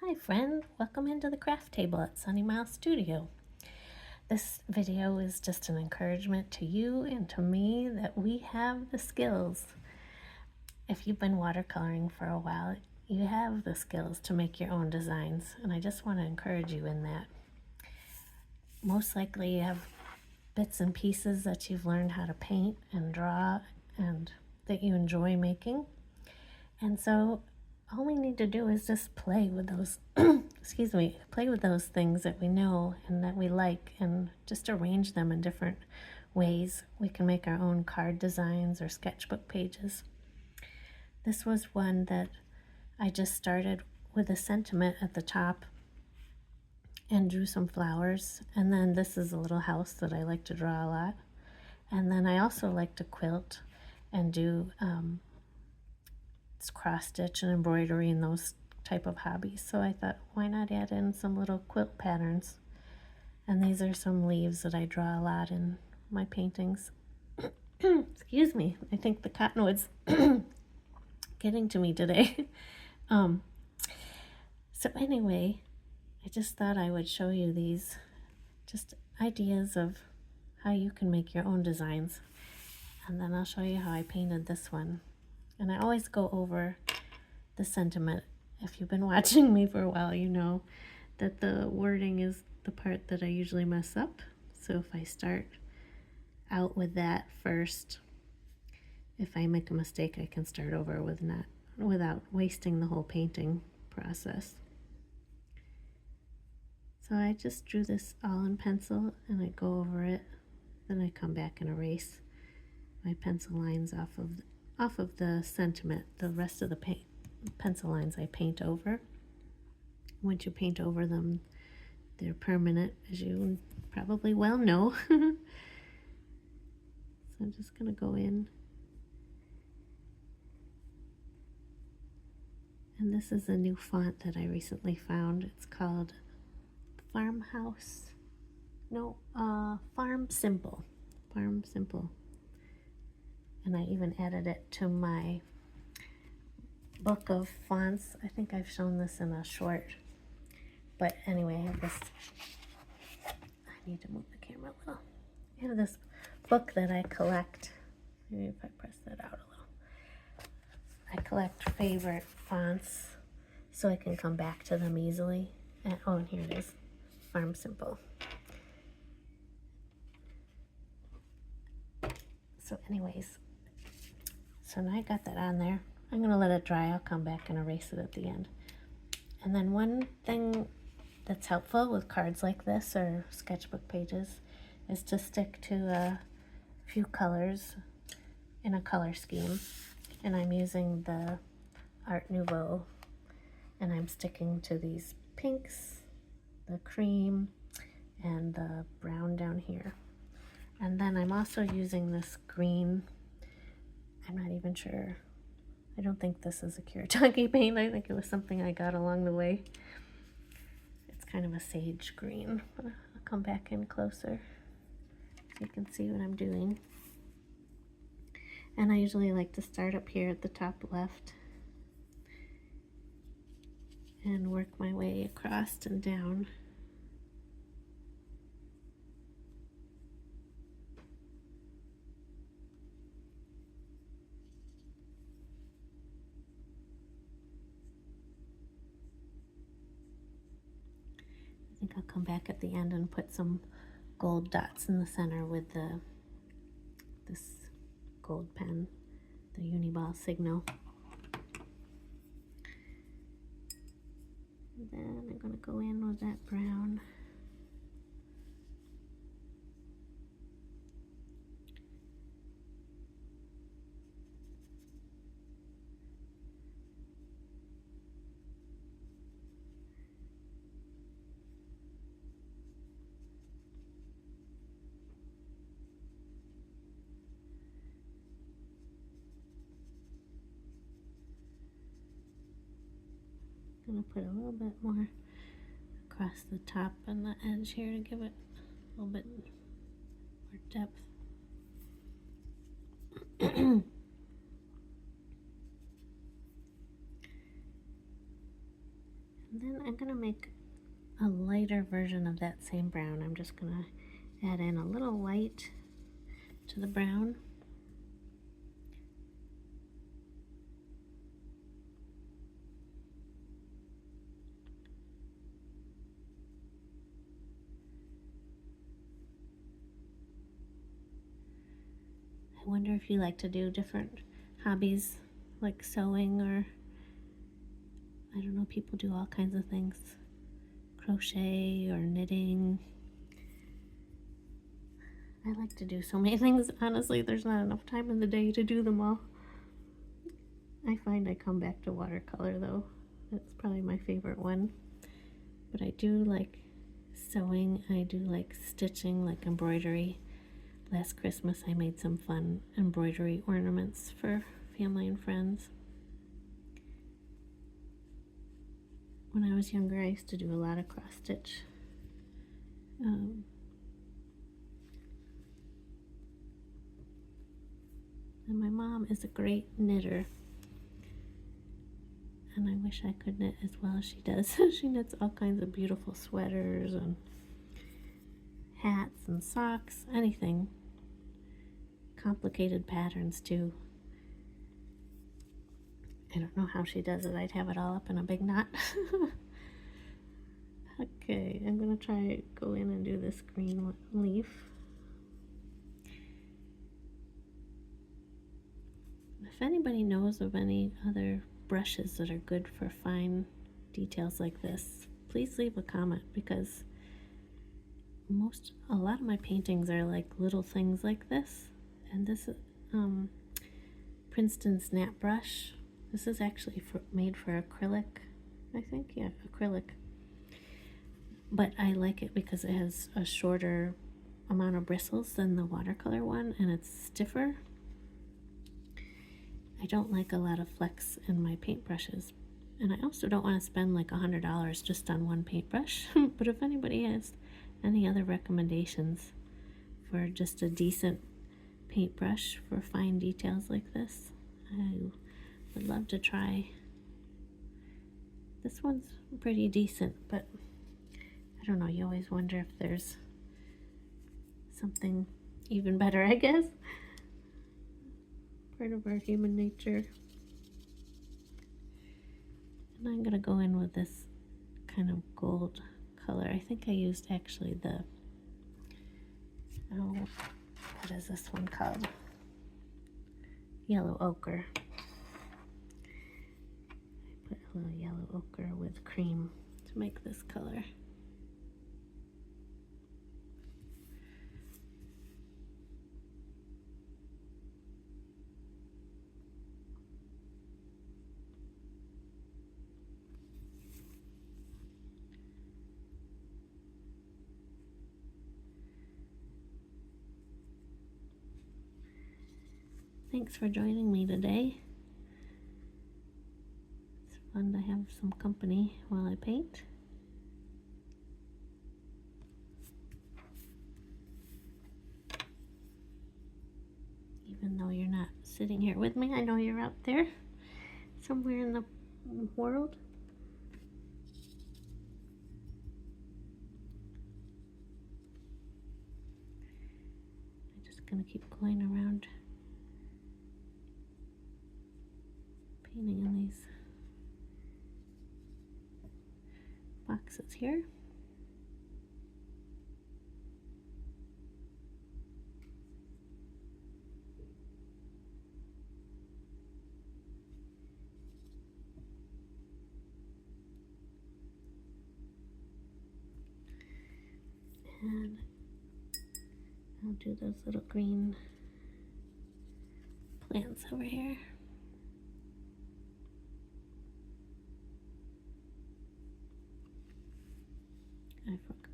Hi friend, welcome into the craft table at Sunny Mouse Studio. This video is just an encouragement to you and to me that we have the skills. If you've been watercoloring for a while, you have the skills to make your own designs, and I just want to encourage you in that. Most likely you have bits and pieces that you've learned how to paint and draw and that you enjoy making. And so all we need to do is just play with those, play with those things that we know and that we like and just arrange them in different ways. We can make our own card designs or sketchbook pages. This was one that I just started with a sentiment at the top and drew some flowers. And then this is a little house that I like to draw a lot. And then I also like to quilt and do cross stitch and embroidery and those type of hobbies. So I thought, why not add in some little quilt patterns? And these are some leaves that I draw a lot in my paintings. Excuse me, I think the cottonwood's getting to me today. So anyway, I just thought I would show you these just ideas of how you can make your own designs. And then I'll show you how I painted this one. And I always go over the sentiment. If you've been watching me for a while, you know that the wording is the part that I usually mess up. So if I start out with that first, if I make a mistake, I can start over without wasting the whole painting process. So I just drew this all in pencil and I go over it. Then I come back and erase my pencil lines off of the sentiment. The rest of the pencil lines I paint over. Once you paint over them, they're permanent, as you probably well know. So I'm just going to go in. And this is a new font that I recently found. It's called Farm Simple. Farm Simple. And I even added it to my book of fonts. I think I've shown this in a short. But anyway, I have this. I need to move the camera a little. I have this book that I collect. Maybe if I press that out a little. I collect favorite fonts so I can come back to them easily. And here it is. Farm Simple. So anyways, so now I got that on there. I'm going to let it dry. I'll come back and erase it at the end. And then one thing that's helpful with cards like this or sketchbook pages is to stick to a few colors in a color scheme. And I'm using the Art Nouveau, and I'm sticking to these pinks, the cream, and the brown down here. And then I'm also using this green. I'm not even sure. I don't think this is a Kuretake paint. I think it was something I got along the way. It's kind of a sage green. I'll come back in closer so you can see what I'm doing. And I usually like to start up here at the top left and work my way across and down. I think I'll come back at the end and put some gold dots in the center with this gold pen, the Uniball Signal. And then I'm going to go in with that brown. I'm going to put a little bit more across the top and the edge here to give it a little bit more depth. And then I'm going to make a lighter version of that same brown. I'm just going to add in a little white to the brown. I wonder if you like to do different hobbies like sewing, or I don't know, people do all kinds of things. Crochet or knitting. I like to do so many things. Honestly, there's not enough time in the day to do them all. I find I come back to watercolor though. That's probably my favorite one. But I do like sewing. I do like stitching, like embroidery. Last Christmas I made some fun embroidery ornaments for family and friends. When I was younger, I used to do a lot of cross stitch. And my mom is a great knitter, and I wish I could knit as well as she does. She knits all kinds of beautiful sweaters and hats and socks, anything. Complicated patterns too. I don't know how she does it. I'd have it all up in a big knot. Okay, I'm gonna try go in and do this green leaf. If anybody knows of any other brushes that are good for fine details like this, please leave a comment, because a lot of my paintings are like little things like this. And this is Princeton Snap Brush. This is actually made for acrylic, I think. Yeah, acrylic. But I like it because it has a shorter amount of bristles than the watercolor one, and it's stiffer. I don't like a lot of flex in my paintbrushes, and I also don't want to spend like $100 just on one paintbrush. But if anybody has any other recommendations for just a decent paintbrush for fine details like this, I would love to try. This one's pretty decent, but I don't know, you always wonder if there's something even better, I guess. Part of our human nature. And I'm gonna go in with this kind of gold color. I think I used actually the, oh, what is this one called? Yellow ochre. I put a little yellow ochre with cream to make this color. Thanks for joining me today. It's fun to have some company while I paint. Even though you're not sitting here with me, I know you're out there somewhere in the world. I'm just gonna keep going around painting in these boxes here. And I'll do those little green plants over here.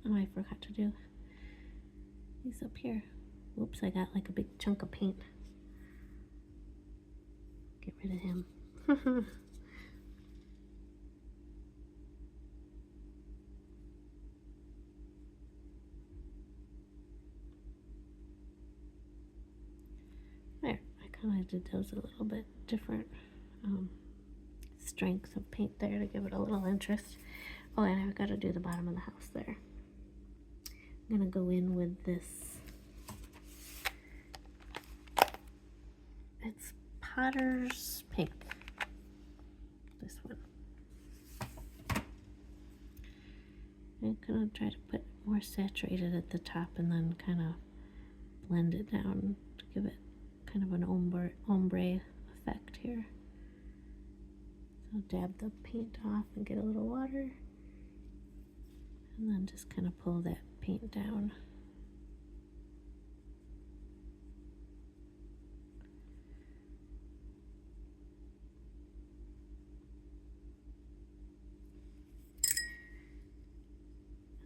I forgot to do these up here. Oops, I got like a big chunk of paint. Get rid of him. There, I kind of did those a little bit different strengths of paint there to give it a little interest. Oh, and I've got to do the bottom of the house there. I'm going to go in with this. It's Potter's Pink. This one. I'm going to try to put more saturated at the top and then kind of blend it down to give it kind of an ombre effect here. So dab the paint off and get a little water. And then just kind of pull that paint down.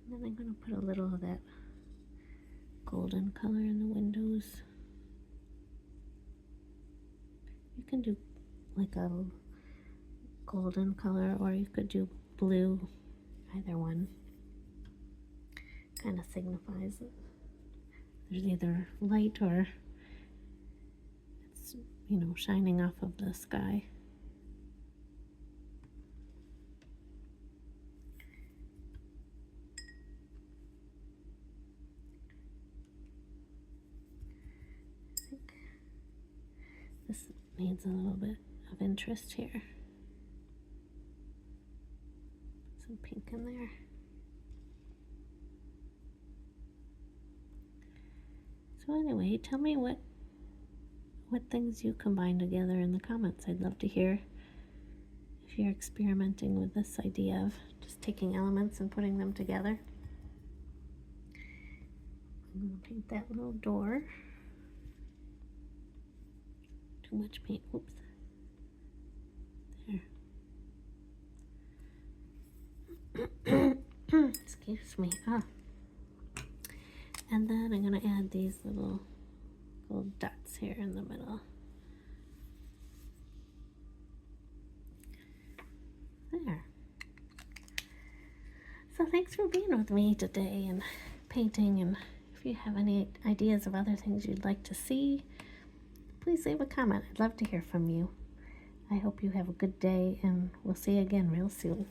And then I'm going to put a little of that golden color in the windows. You can do like a golden color, or you could do blue. Either one kind of signifies it. There's either light or it's, you know, shining off of the sky. I think this needs a little bit of interest here. Some pink in there. So anyway, tell me what things you combine together in the comments. I'd love to hear if you're experimenting with this idea of just taking elements and putting them together. I'm going to paint that little door. Too much paint. Oops. There. Excuse me. And then I'm going to add these little dots here in the middle. There. So thanks for being with me today and painting, and if you have any ideas of other things you'd like to see, please leave a comment. I'd love to hear from you. I hope you have a good day, and we'll see you again real soon.